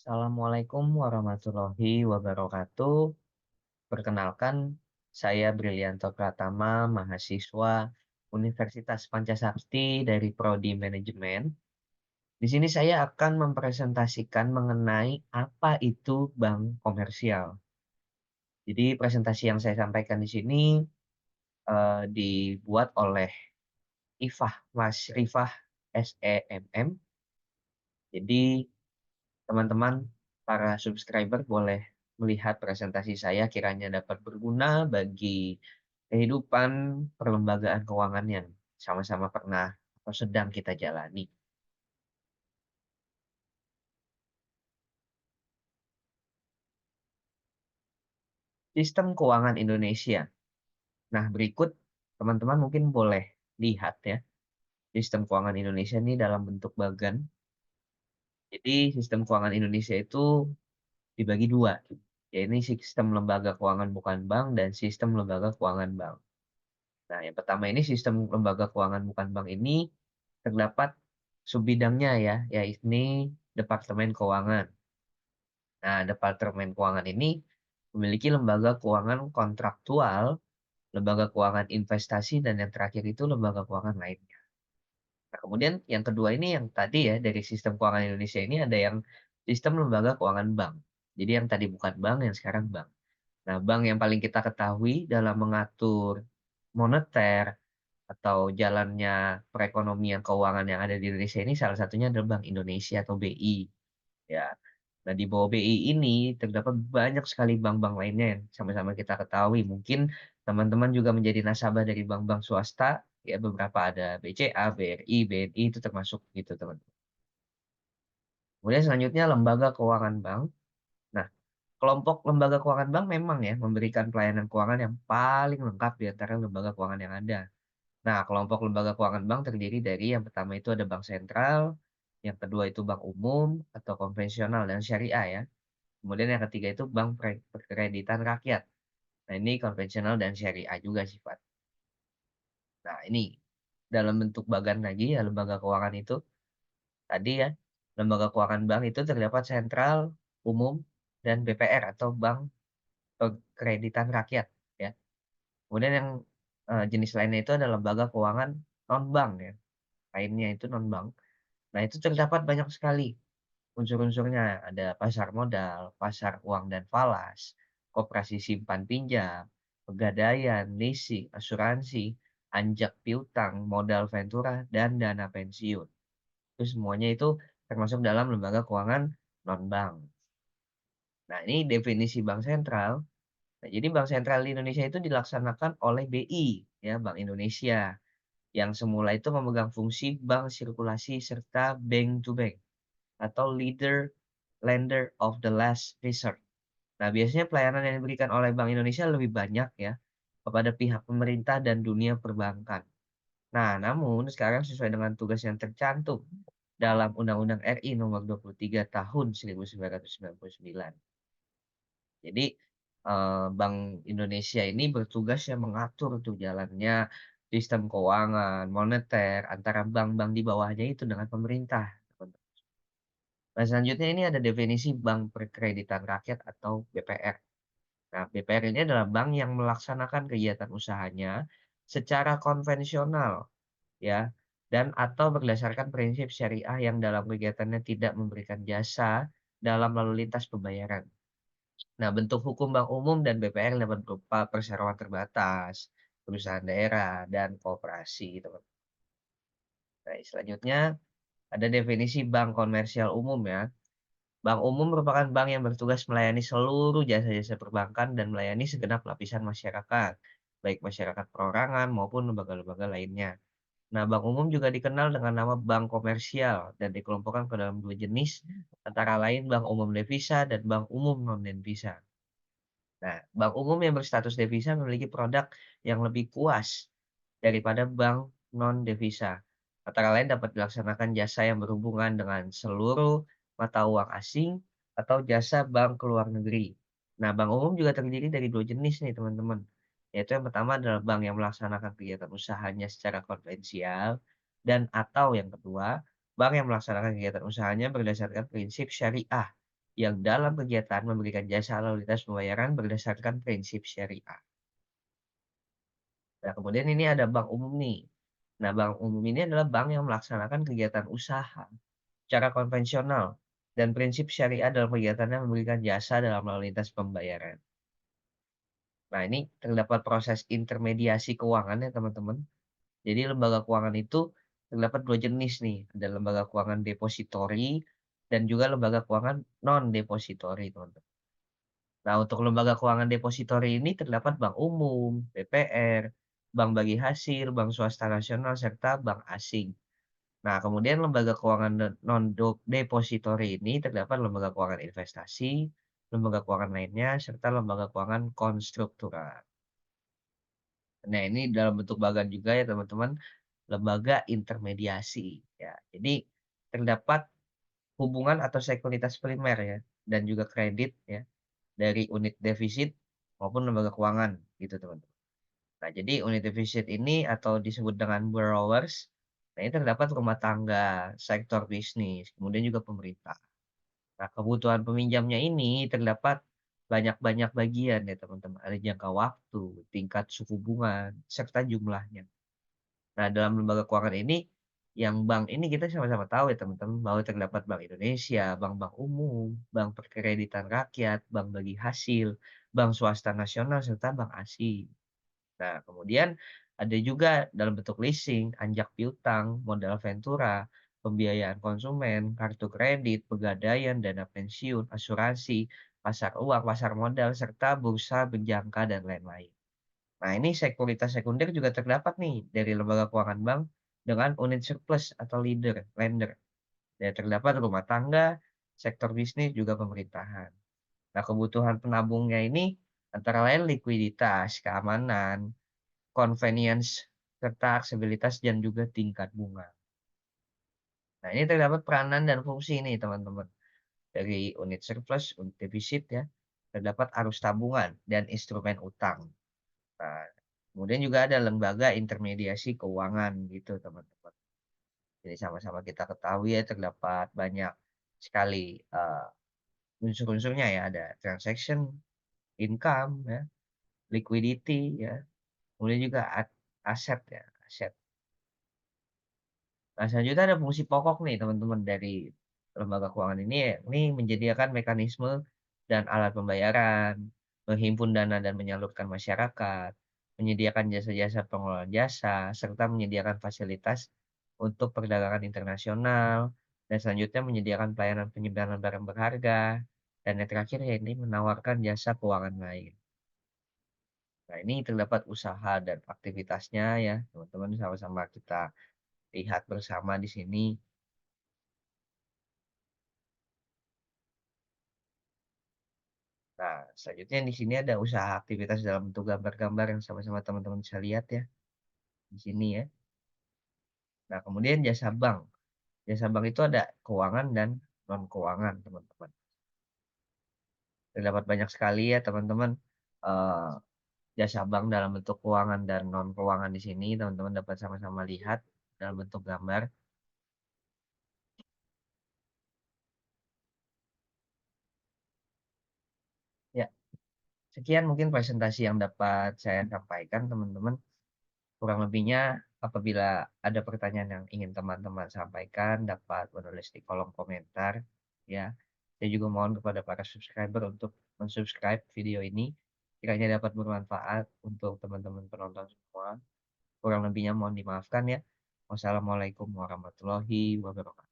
Assalamualaikum warahmatullahi wabarakatuh. Perkenalkan, saya Brilianto Pratama, mahasiswa Universitas Pancasakti dari Prodi Manajemen. Di sini saya akan mempresentasikan mengenai apa itu bank komersial. Jadi presentasi yang saya sampaikan di sini dibuat oleh Ifah Mas Rifah SEMM. Jadi teman-teman, para subscriber boleh melihat presentasi saya kiranya dapat berguna bagi kehidupan perlembagaan keuangan yang sama-sama pernah atau sedang kita jalani. Sistem keuangan Indonesia. Nah, berikut teman-teman mungkin boleh lihat ya, sistem keuangan Indonesia ini dalam bentuk bagan. Jadi, sistem keuangan Indonesia itu dibagi dua, yaitu sistem lembaga keuangan bukan bank dan sistem lembaga keuangan bank. Nah, yang pertama ini sistem lembaga keuangan bukan bank ini terdapat subbidangnya ya, yaitu Departemen Keuangan. Nah, Departemen Keuangan ini memiliki lembaga keuangan kontraktual, lembaga keuangan investasi, dan yang terakhir itu lembaga keuangan lainnya. Nah, kemudian yang kedua ini yang tadi ya, dari sistem keuangan Indonesia ini ada yang sistem lembaga keuangan bank. Jadi yang tadi bukan bank, yang sekarang bank. Nah, bank yang paling kita ketahui dalam mengatur moneter atau jalannya perekonomian keuangan yang ada di Indonesia ini salah satunya adalah Bank Indonesia atau BI, ya. Nah, di bawah BI ini terdapat banyak sekali bank-bank lainnya yang sama-sama kita ketahui. Mungkin teman-teman juga menjadi nasabah dari bank-bank swasta, ya beberapa ada BCA, BRI, BNI itu termasuk gitu, teman-teman. Kemudian selanjutnya lembaga keuangan bank. Nah, kelompok lembaga keuangan bank memang ya memberikan pelayanan keuangan yang paling lengkap di antara lembaga keuangan yang ada. Nah, kelompok lembaga keuangan bank terdiri dari yang pertama itu ada bank sentral, yang kedua itu bank umum atau konvensional dan syariah ya. Kemudian yang ketiga itu bank perkreditan rakyat. Nah, ini konvensional dan syariah juga sifat. Nah, ini dalam bentuk bagan lagi ya lembaga keuangan itu tadi ya. Lembaga keuangan bank itu terdapat sentral, umum, dan BPR atau bank perkreditan rakyat ya. Kemudian yang jenis lainnya itu adalah lembaga keuangan non bank ya. Lainnya itu non bank. Nah, itu terdapat banyak sekali unsur-unsurnya. Ada pasar modal, pasar uang dan falas, koperasi simpan pinjam, pegadaian, leasing, asuransi, anjak piutang, modal ventura, dan dana pensiun. Itu semuanya itu termasuk dalam lembaga keuangan non-bank. Nah, ini definisi bank sentral. Nah, jadi bank sentral di Indonesia itu dilaksanakan oleh BI, ya, Bank Indonesia, yang semula itu memegang fungsi bank sirkulasi serta bank to bank atau leader lender of the last resort. Nah, biasanya pelayanan yang diberikan oleh Bank Indonesia lebih banyak ya kepada pihak pemerintah dan dunia perbankan. Nah, namun sekarang sesuai dengan tugas yang tercantum dalam Undang-Undang RI Nomor 23 Tahun 1999. Jadi, Bank Indonesia ini bertugas yang mengatur tuh jalannya sistem keuangan, moneter antara bank-bank di bawahnya itu dengan pemerintah. Nah, selanjutnya ini ada definisi bank perkreditan rakyat atau BPR. Nah, BPR ini adalah bank yang melaksanakan kegiatan usahanya secara konvensional, ya, dan atau berdasarkan prinsip syariah yang dalam kegiatannya tidak memberikan jasa dalam lalu lintas pembayaran. Nah, bentuk hukum bank umum dan BPR dapat berupa perseroan terbatas, perusahaan daerah, dan koperasi, teman. Nah, selanjutnya ada definisi bank komersial umum ya. Bank umum merupakan bank yang bertugas melayani seluruh jasa-jasa perbankan dan melayani segenap lapisan masyarakat, baik masyarakat perorangan maupun lembaga-lembaga lainnya. Nah, bank umum juga dikenal dengan nama bank komersial dan dikelompokkan ke dalam dua jenis, antara lain bank umum devisa dan bank umum non-devisa. Nah, bank umum yang berstatus devisa memiliki produk yang lebih puas daripada bank non-devisa. Antara lain dapat dilaksanakan jasa yang berhubungan dengan seluruh mata uang asing atau jasa bank ke luar negeri. Nah, bank umum juga terdiri dari dua jenis nih, teman-teman. Yaitu yang pertama adalah bank yang melaksanakan kegiatan usahanya secara konvensial dan atau yang kedua, bank yang melaksanakan kegiatan usahanya berdasarkan prinsip syariah yang dalam kegiatan memberikan jasa lalu lintas pembayaran berdasarkan prinsip syariah. Nah, kemudian ini ada bank umum nih. Nah, bank umum ini adalah bank yang melaksanakan kegiatan usaha secara konvensional dan prinsip syariah dalam kegiatannya memberikan jasa dalam lalu lintas pembayaran. Nah, ini terdapat proses intermediasi keuangan ya, teman-teman. Jadi lembaga keuangan itu terdapat 2 jenis nih, ada lembaga keuangan depository dan juga lembaga keuangan non-depository, teman-teman. Nah, untuk lembaga keuangan depository ini terdapat bank umum, BPR, bank bagi hasil, bank swasta nasional, serta bank asing. Nah, kemudian lembaga keuangan non-depository ini terdapat lembaga keuangan investasi, lembaga keuangan lainnya, serta lembaga keuangan konstruktural. Nah, ini dalam bentuk bagan juga ya, teman-teman, lembaga intermediasi ya. Jadi terdapat hubungan atau sekuritas primer ya dan juga kredit ya dari unit defisit maupun lembaga keuangan gitu, teman-teman. Nah, jadi unit defisit ini atau disebut dengan borrowers, nah ini terdapat rumah tangga, sektor bisnis, kemudian juga pemerintah. Nah, kebutuhan peminjamnya ini terdapat banyak-banyak bagian ya, teman-teman. Ada jangka waktu, tingkat suku bunga, serta jumlahnya. Nah, dalam lembaga keuangan ini, yang bank ini kita sama-sama tahu ya, teman-teman, bahwa terdapat Bank Indonesia, bank-bank umum, bank perkreditan rakyat, bank bagi hasil, bank swasta nasional, serta bank asing. Nah, kemudian ada juga dalam bentuk leasing, anjak piutang, modal ventura, pembiayaan konsumen, kartu kredit, pegadaian, dana pensiun, asuransi, pasar uang, pasar modal, serta bursa berjangka dan lain-lain. Nah, ini sekuritas sekunder juga terdapat nih dari lembaga keuangan bank dengan unit surplus atau lender. Dan terdapat rumah tangga, sektor bisnis, juga pemerintahan. Nah, kebutuhan penabungnya ini antara lain likuiditas, keamanan, convenience, serta aksesibilitas dan juga tingkat bunga. Nah, ini terdapat peranan dan fungsi nih, teman-teman. Dari unit surplus, unit defisit ya, terdapat arus tabungan dan instrumen utang. Nah, kemudian juga ada lembaga intermediasi keuangan gitu, teman-teman. Jadi sama-sama kita ketahui ya terdapat banyak sekali unsur-unsurnya ya, ada transaction, income ya, liquidity ya, kemudian juga aset ya, aset. Nah, selanjutnya ada fungsi pokok nih, teman-teman, dari lembaga keuangan ini ya, ini menyediakan mekanisme dan alat pembayaran, menghimpun dana dan menyalurkan masyarakat, menyediakan jasa-jasa pengelolaan jasa, serta menyediakan fasilitas untuk perdagangan internasional, dan selanjutnya menyediakan pelayanan penyimpanan barang berharga, dan yang terakhir ya ini menawarkan jasa keuangan lain. Nah, ini terdapat usaha dan aktivitasnya ya, teman-teman, sama-sama kita lihat bersama di sini. Nah, selanjutnya di sini ada usaha aktivitas dalam bentuk gambar-gambar yang sama-sama teman-teman bisa lihat ya di sini ya. Nah, kemudian jasa bank. Jasa bank itu ada keuangan dan non keuangan, teman-teman. Terdapat banyak sekali ya, teman-teman, eh, jasa bank dalam bentuk keuangan dan non keuangan di sini, teman-teman dapat sama-sama lihat dalam bentuk gambar. Ya, sekian mungkin presentasi yang dapat saya sampaikan, teman-teman. Kurang lebihnya, apabila ada pertanyaan yang ingin teman-teman sampaikan, dapat menulis di kolom komentar. Ya, saya juga mohon kepada para subscriber untuk mensubscribe video ini. Kiranya dapat bermanfaat untuk teman-teman penonton semua. Kurang lebihnya mohon dimaafkan ya. Wassalamualaikum warahmatullahi wabarakatuh.